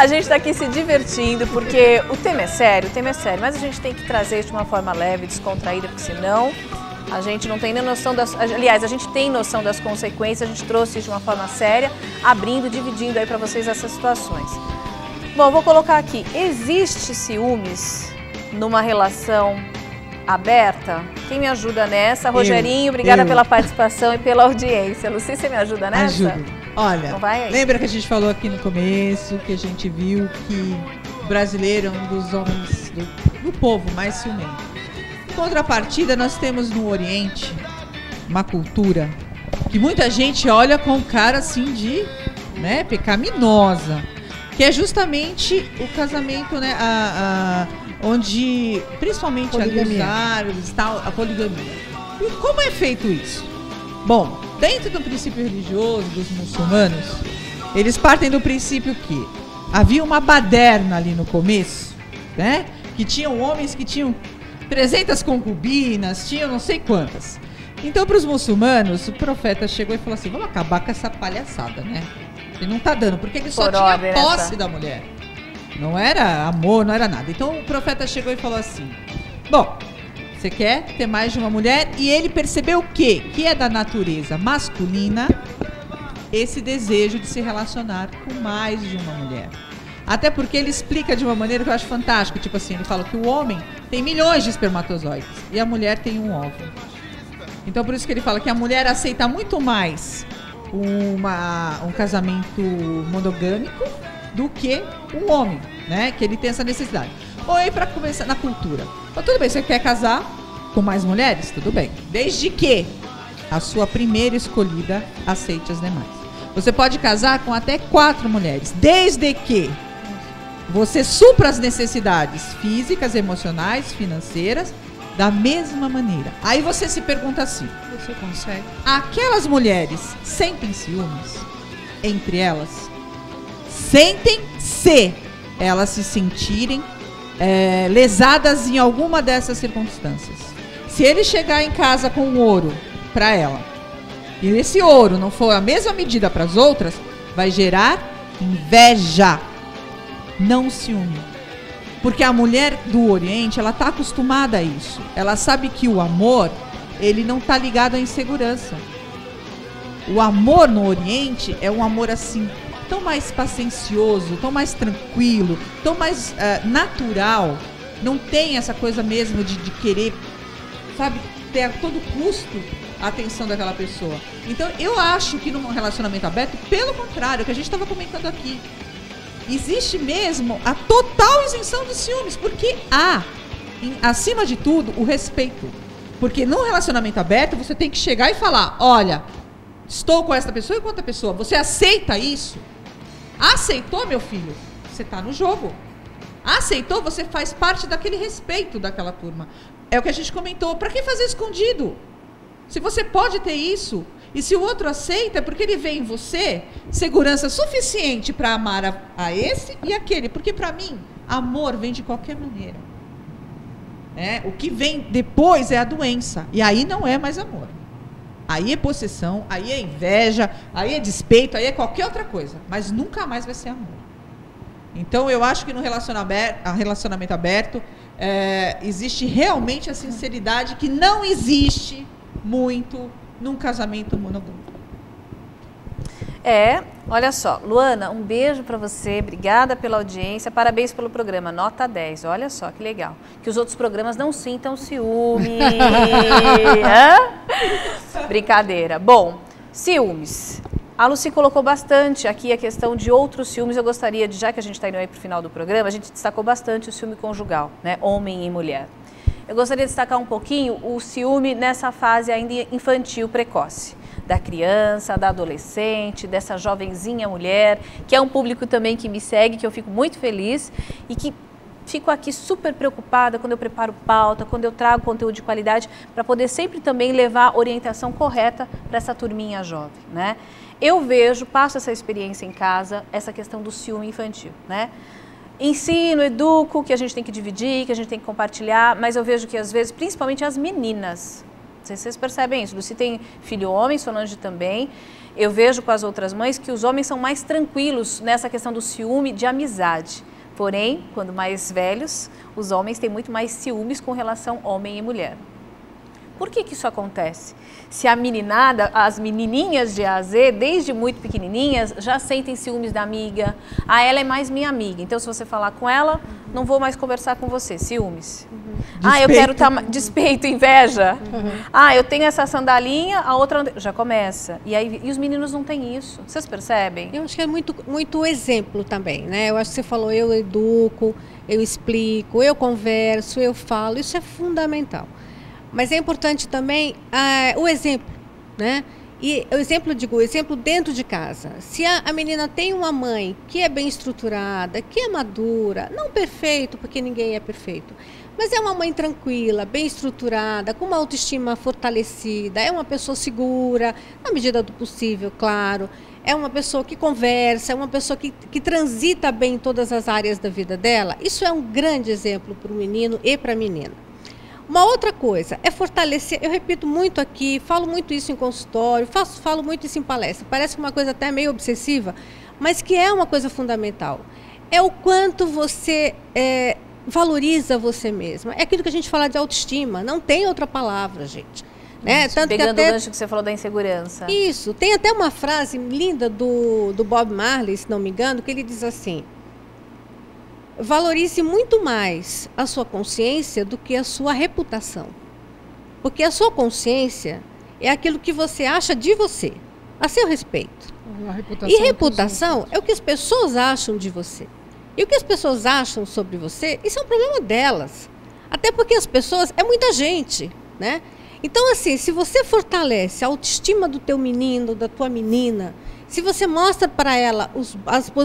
A gente está aqui se divertindo, porque o tema é sério, mas a gente tem que trazer isso de uma forma leve, descontraída, porque senão a gente não tem nem noção das... Aliás, a gente tem noção das consequências, a gente trouxe isso de uma forma séria, abrindo, dividindo aí para vocês essas situações. Bom, vou colocar aqui, existe ciúmes numa relação aberta? Quem me ajuda nessa? Rogerinho, obrigada pela participação e pela audiência. Luci, você me ajuda nessa? Ajudo. Olha, então vai aí. Lembra que a gente falou aqui no começo, que a gente viu que o brasileiro é um dos homens do povo mais ciumento. Em contrapartida, nós temos no Oriente uma cultura que muita gente olha com cara assim de, né, pecaminosa, que é justamente o casamento, né, onde, principalmente ali os árabes, tal, a poligamia. E como é feito isso? Bom, dentro do princípio religioso dos muçulmanos, eles partem do princípio que havia uma baderna ali no começo, né? Que tinham homens que tinham 300 concubinas, tinham não sei quantas. Então, para os muçulmanos, o profeta chegou e falou assim, vamos acabar com essa palhaçada, né? E não tá dando, porque ele só tinha posse da mulher. Não era amor, não era nada. Então, o profeta chegou e falou assim, bom, você quer ter mais de uma mulher? E ele percebeu o quê? Que é da natureza masculina esse desejo de se relacionar com mais de uma mulher. Até porque ele explica de uma maneira que eu acho fantástica. Tipo assim, ele fala que o homem tem milhões de espermatozoides e a mulher tem um óvulo. Então, por isso que ele fala que a mulher aceita muito mais um casamento monogâmico do que um homem, né? Que ele tem essa necessidade. Ou aí para começar na cultura. Mas tudo bem, você quer casar com mais mulheres? Tudo bem. Desde que a sua primeira escolhida aceite as demais. Você pode casar com até 4 mulheres, desde que você supra as necessidades físicas, emocionais, financeiras, da mesma maneira. Aí você se pergunta assim, você consegue? Aquelas mulheres sentem ciúmes entre elas? Sentem se elas se sentirem lesadas em alguma dessas circunstâncias. Se ele chegar em casa com ouro para ela, e esse ouro não for a mesma medida para as outras, vai gerar inveja, não ciúme. Porque a mulher do Oriente, ela está acostumada a isso. Ela sabe que o amor, ele não está ligado à insegurança. O amor no Oriente é um amor assim, tão mais paciencioso, tão mais tranquilo, tão mais natural. Não tem essa coisa mesmo de querer, sabe, ter a todo custo a atenção daquela pessoa. Então, eu acho que num relacionamento aberto, pelo contrário, o que a gente estava comentando aqui, existe mesmo a total isenção dos ciúmes, porque há, acima de tudo, o respeito. Porque num relacionamento aberto, você tem que chegar e falar, olha, estou com esta pessoa e com outra pessoa, você aceita isso? Aceitou, meu filho? Você está no jogo. Aceitou, você faz parte daquele respeito daquela turma. É o que a gente comentou, para que fazer escondido? Se você pode ter isso, e se o outro aceita, é porque ele vê em você segurança suficiente para amar a esse e aquele. Porque para mim, amor vem de qualquer maneira. O que vem depois é a doença. E aí não é mais amor. Aí é possessão, aí é inveja, aí é despeito, aí é qualquer outra coisa. Mas nunca mais vai ser amor. Então eu acho que no relacionamento aberto existe realmente a sinceridade que não existe muito num casamento monogâmico. Olha só, Luana, um beijo para você, obrigada pela audiência, parabéns pelo programa, nota 10, olha só que legal, que os outros programas não sintam ciúme. Brincadeira. Bom, ciúmes. A Lucy colocou bastante aqui a questão de outros ciúmes. Eu gostaria de, já que a gente está indo aí para o final do programa, a gente destacou bastante o ciúme conjugal, né? Homem e mulher. Eu gostaria de destacar um pouquinho o ciúme nessa fase ainda infantil precoce, da criança, da adolescente, dessa jovenzinha mulher, que é um público também que me segue, que eu fico muito feliz e que fico aqui super preocupada quando eu preparo pauta, quando eu trago conteúdo de qualidade, para poder sempre também levar a orientação correta para essa turminha jovem, né? Eu vejo, passo essa experiência em casa, essa questão do ciúme infantil, né? Ensino, educo, que a gente tem que dividir, que a gente tem que compartilhar, mas eu vejo que às vezes, principalmente as meninas, Não sei se vocês percebem isso. Lucy tem filho homem, Solange também. Eu vejo com as outras mães que os homens são mais tranquilos nessa questão do ciúme de amizade. Porém, quando mais velhos, os homens têm muito mais ciúmes com relação homem e mulher. Por que isso acontece? Se a meninada, as menininhas de A a Z, desde muito pequenininhas, já sentem ciúmes da amiga. Ah, ela é mais minha amiga, então se você falar com ela, não vou mais conversar com você. Ciúmes. Ah, eu quero despeito, inveja. Ah, eu tenho essa sandalinha, a outra já começa. E os meninos não têm isso. Vocês percebem? Eu acho que é muito exemplo também, né? Eu acho que você falou, eu educo, eu explico, eu converso, eu falo. Isso é fundamental. Mas é importante também o exemplo, né? E o exemplo dentro de casa. Se a menina tem uma mãe que é bem estruturada, que é madura, não perfeito, porque ninguém é perfeito, mas é uma mãe tranquila, bem estruturada, com uma autoestima fortalecida, é uma pessoa segura, na medida do possível, claro, é uma pessoa que conversa, é uma pessoa que transita bem em todas as áreas da vida dela, isso é um grande exemplo para o menino e para a menina. Uma outra coisa é fortalecer, eu repito muito aqui, falo muito isso em consultório, falo muito isso em palestra, parece uma coisa até meio obsessiva, mas que é uma coisa fundamental. É o quanto você valoriza você mesma. É aquilo que a gente fala de autoestima, não tem outra palavra, gente. Né? Tanto pegando o gancho que você falou da insegurança. Isso, tem até uma frase linda do Bob Marley, se não me engano, que ele diz assim: valorize muito mais a sua consciência do que a sua reputação. Porque a sua consciência é aquilo que você acha de você, a seu respeito. E reputação é o que as pessoas acham de você. E o que as pessoas acham sobre você, isso é um problema delas. Até porque as pessoas, é muita gente, né? Então, assim, se você fortalece a autoestima do teu menino, da tua menina, se você mostra para ela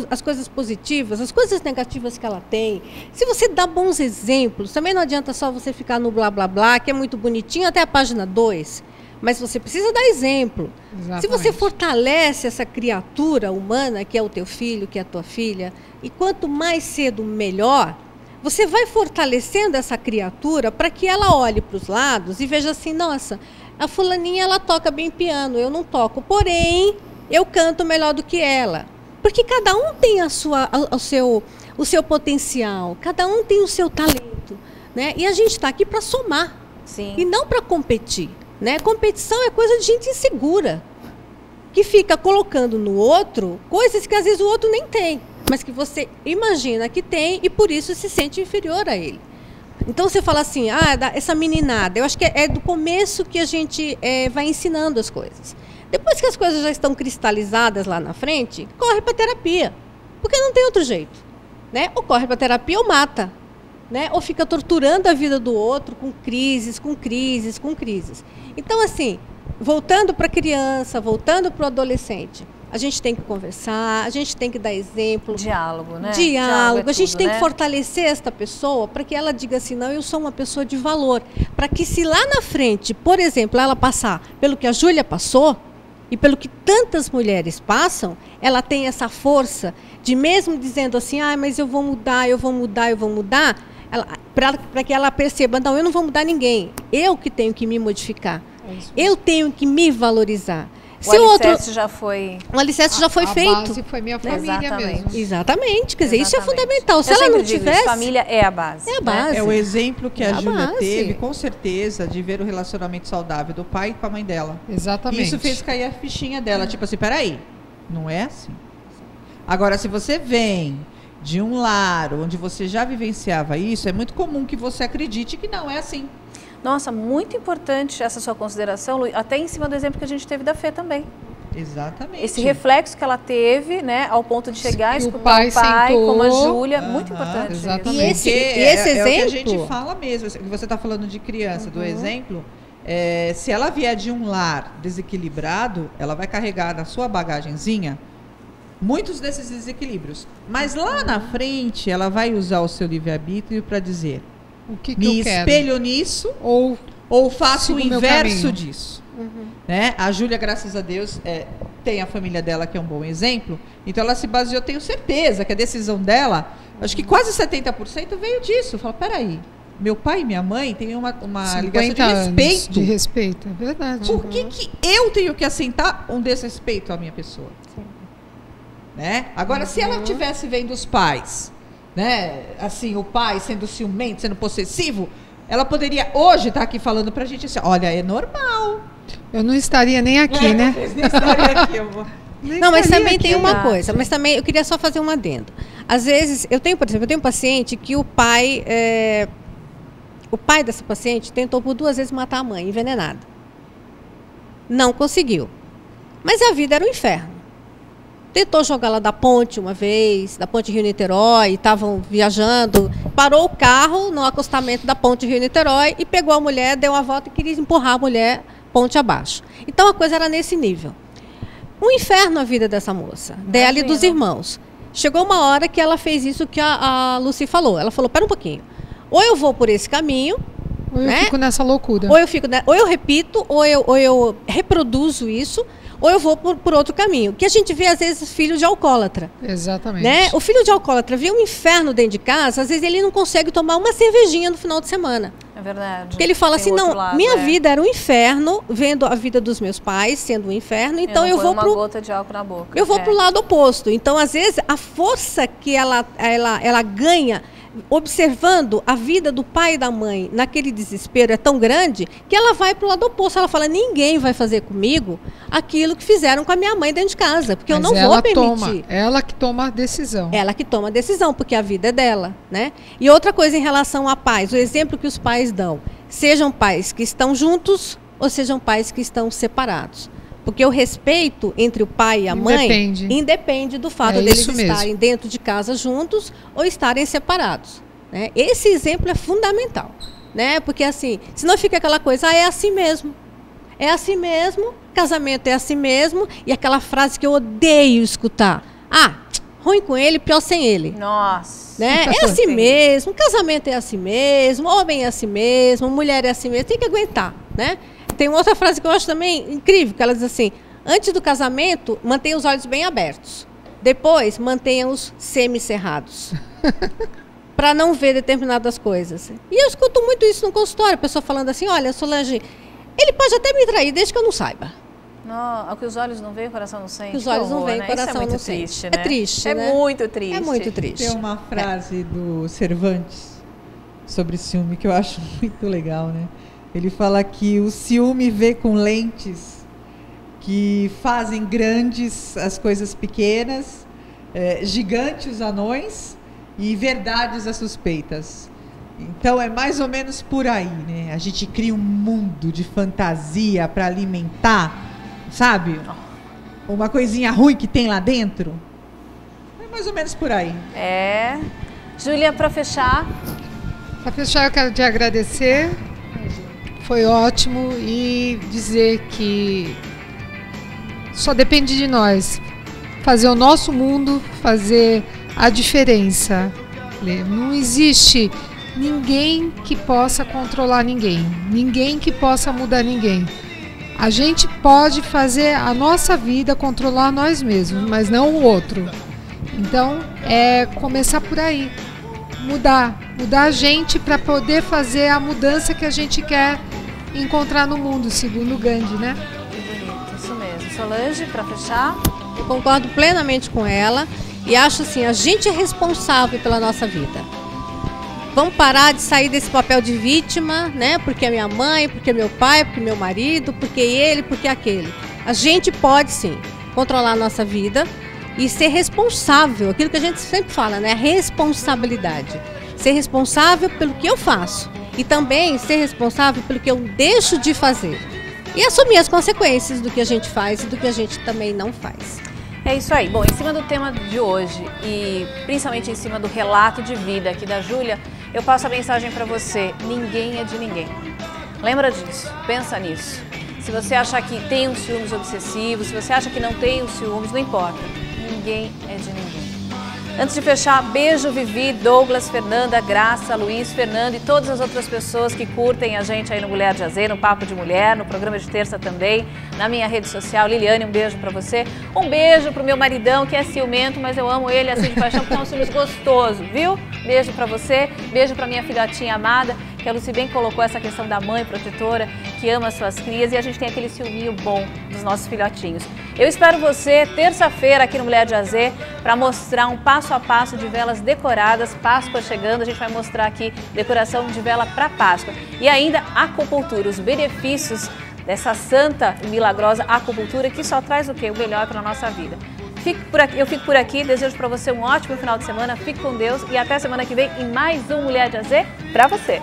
as coisas positivas, as coisas negativas que ela tem, se você dá bons exemplos, também não adianta só você ficar no blá blá blá, que é muito bonitinho até a página 2, mas você precisa dar exemplo. Exatamente. Se você fortalece essa criatura humana, que é o teu filho, que é a tua filha, e quanto mais cedo, melhor, você vai fortalecendo essa criatura para que ela olhe para os lados e veja assim, nossa, a fulaninha ela toca bem piano, eu não toco, porém eu canto melhor do que ela. Porque cada um tem o seu potencial, cada um tem o seu talento, né? E a gente está aqui para somar. Sim. E não para competir, né? Competição é coisa de gente insegura, que fica colocando no outro coisas que às vezes o outro nem tem, mas que você imagina que tem e por isso se sente inferior a ele. Então você fala assim, essa meninada, eu acho que é do começo que a gente vai ensinando as coisas. Depois que as coisas já estão cristalizadas lá na frente, corre para terapia, porque não tem outro jeito, né? Ou corre para terapia ou mata, né? Ou fica torturando a vida do outro com crises. Então, assim, voltando para a criança, voltando para o adolescente, a gente tem que conversar, a gente tem que dar exemplo. Diálogo, né? Diálogo. A gente tem que fortalecer esta pessoa para que ela diga assim, não, eu sou uma pessoa de valor. Para que se lá na frente, por exemplo, ela passar pelo que a Júlia passou, e pelo que tantas mulheres passam, ela tem essa força de mesmo dizendo assim, mas eu vou mudar, para que ela perceba, não, eu não vou mudar ninguém, eu que tenho que me modificar, eu tenho que me valorizar. O alicerce já foi... O alicerce já foi feito. A base foi minha família mesmo. Exatamente. Quer dizer, isso é fundamental. Se ela não tivesse... família é a base. É a base. É o exemplo que a Júlia teve, com certeza, de ver o relacionamento saudável do pai com a mãe dela. Exatamente. E isso fez cair a fichinha dela. Tipo assim, peraí, não é assim. Agora, se você vem de um lar onde você já vivenciava isso, é muito comum que você acredite que não é assim. Nossa, muito importante essa sua consideração, Lu, até em cima do exemplo que a gente teve da Fê também. Exatamente. Esse reflexo que ela teve, né, ao ponto de chegar a escutar o pai como a Júlia, muito importante. Exatamente. E esse exemplo... É o que a gente fala mesmo, você está falando de criança, do exemplo, se ela vier de um lar desequilibrado, ela vai carregar na sua bagagenzinha muitos desses desequilíbrios. Mas lá na frente, ela vai usar o seu livre-arbítrio para dizer... O que me eu espelho quero? Nisso ou faço o inverso disso. Né? A Júlia, graças a Deus, tem a família dela que é um bom exemplo, então ela se baseou, eu tenho certeza que a decisão dela, acho que quase 70% veio disso. Fala, peraí, meu pai e minha mãe têm uma ligação de respeito. De respeito, é verdade. Por que eu tenho que assentar um desrespeito à minha pessoa? Sim. Né? Agora, se ela estivesse vendo os pais, né, assim, o pai sendo ciumento, sendo possessivo, ela poderia hoje estar aqui falando pra gente assim, olha, é normal. Eu não estaria nem aqui, né? Nem estaria aqui, eu vou... Não, mas também tem uma coisa, mas também eu queria só fazer um adendo. Às vezes, por exemplo, eu tenho um paciente que o pai dessa paciente tentou por 2 vezes matar a mãe, envenenada. Não conseguiu. Mas a vida era um inferno. Tentou jogá-la da ponte uma vez, da ponte Rio-Niterói, estavam viajando, parou o carro no acostamento da ponte Rio-Niterói e pegou a mulher, deu uma volta e queria empurrar a mulher ponte abaixo. Então a coisa era nesse nível. Um inferno a vida dessa moça, dela e dos irmãos. Chegou uma hora que ela fez isso que a Lucy falou. Ela falou, pera um pouquinho, ou eu vou por esse caminho, ou eu fico nessa loucura. Ou eu repito, ou eu reproduzo isso, ou eu vou por outro caminho. Que a gente vê, às vezes, filho de alcoólatra. Exatamente. Né? O filho de alcoólatra vê um inferno dentro de casa, às vezes ele não consegue tomar uma cervejinha no final de semana. É verdade. Porque ele fala assim, não, minha vida era um inferno, vendo a vida dos meus pais sendo um inferno, então eu vou uma gota de álcool na boca. Eu vou pro lado oposto. Então, às vezes, a força que ela ganha observando a vida do pai e da mãe naquele desespero é tão grande que ela vai para o lado oposto. Ela fala, ninguém vai fazer comigo aquilo que fizeram com a minha mãe dentro de casa, porque eu não vou permitir. Ela que toma a decisão. Ela que toma a decisão, porque a vida é dela, né? E outra coisa em relação a pais, o exemplo que os pais dão, sejam pais que estão juntos ou sejam pais que estão separados. Porque o respeito entre o pai e a mãe independe do fato deles estarem dentro de casa juntos ou estarem separados. Né? Esse exemplo é fundamental. Né? Porque assim, senão fica aquela coisa, é assim mesmo. É assim mesmo, casamento é assim mesmo, e aquela frase que eu odeio escutar. Ruim com ele, pior sem ele. Nossa. Né? É assim mesmo, casamento é assim mesmo, homem é assim mesmo, mulher é assim mesmo, tem que aguentar, né? Tem uma outra frase que eu acho também incrível, que ela diz assim, antes do casamento, mantenha os olhos bem abertos. Depois, mantenha-os semicerrados. Para não ver determinadas coisas. E eu escuto muito isso no consultório, a pessoa falando assim, olha, Solange, ele pode até me trair desde que eu não saiba. Não, o que os olhos não veem, o coração não sente. Que os olhos não veem, o coração não sente. Triste, né? É triste, né? É muito triste. É muito triste. Tem uma frase do Cervantes sobre ciúme que eu acho muito legal, né? Ele fala que o ciúme vê com lentes que fazem grandes as coisas pequenas, gigantes os anões e verdades as suspeitas. Então é mais ou menos por aí, né? A gente cria um mundo de fantasia para alimentar, sabe? Uma coisinha ruim que tem lá dentro. É mais ou menos por aí. Júlia, para fechar. Para fechar, eu quero te agradecer. Foi ótimo e dizer que só depende de nós fazer o nosso mundo, fazer a diferença. Não existe ninguém que possa controlar ninguém, ninguém que possa mudar ninguém. A gente pode fazer a nossa vida, controlar nós mesmos, mas não o outro. Então, é começar por aí, mudar a gente para poder fazer a mudança que a gente quer encontrar no mundo, segundo Gandhi, né? Que bonito, isso mesmo. Solange, para fechar? Eu concordo plenamente com ela e acho assim, a gente é responsável pela nossa vida. Vamos parar de sair desse papel de vítima, né? Porque é minha mãe, porque é meu pai, porque é meu marido, porque ele, porque aquele. A gente pode sim controlar a nossa vida e ser responsável, aquilo que a gente sempre fala, né? Responsabilidade. Ser responsável pelo que eu faço. E também ser responsável pelo que eu deixo de fazer. E assumir as consequências do que a gente faz e do que a gente também não faz. É isso aí. Bom, em cima do tema de hoje e principalmente em cima do relato de vida aqui da Júlia, eu passo a mensagem para você. Ninguém é de ninguém. Lembra disso. Pensa nisso. Se você acha que tem um ciúmes obsessivo, se você acha que não tem um ciúmes, não importa. Ninguém é de ninguém. Antes de fechar, beijo Vivi, Douglas, Fernanda, Graça, Luiz, Fernando e todas as outras pessoas que curtem a gente aí no Mulher de AZ, no Papo de Mulher, no programa de terça também, na minha rede social. Liliane, um beijo pra você. Um beijo pro meu maridão, que é ciumento, mas eu amo ele assim de paixão, porque é um ciúmes gostoso, viu? Beijo pra você, beijo pra minha filhotinha amada que a Lucy bem colocou essa questão da mãe protetora, que ama suas crias, e a gente tem aquele ciúminho bom dos nossos filhotinhos. Eu espero você terça-feira aqui no Mulher de AZ para mostrar um passo a passo de velas decoradas, Páscoa chegando, a gente vai mostrar aqui decoração de vela para Páscoa. E ainda acupuntura, os benefícios dessa santa e milagrosa acupuntura que só traz o quê? O melhor para a nossa vida. Eu fico por aqui, desejo para você um ótimo final de semana, fique com Deus e até semana que vem em mais um Mulher de AZ para você.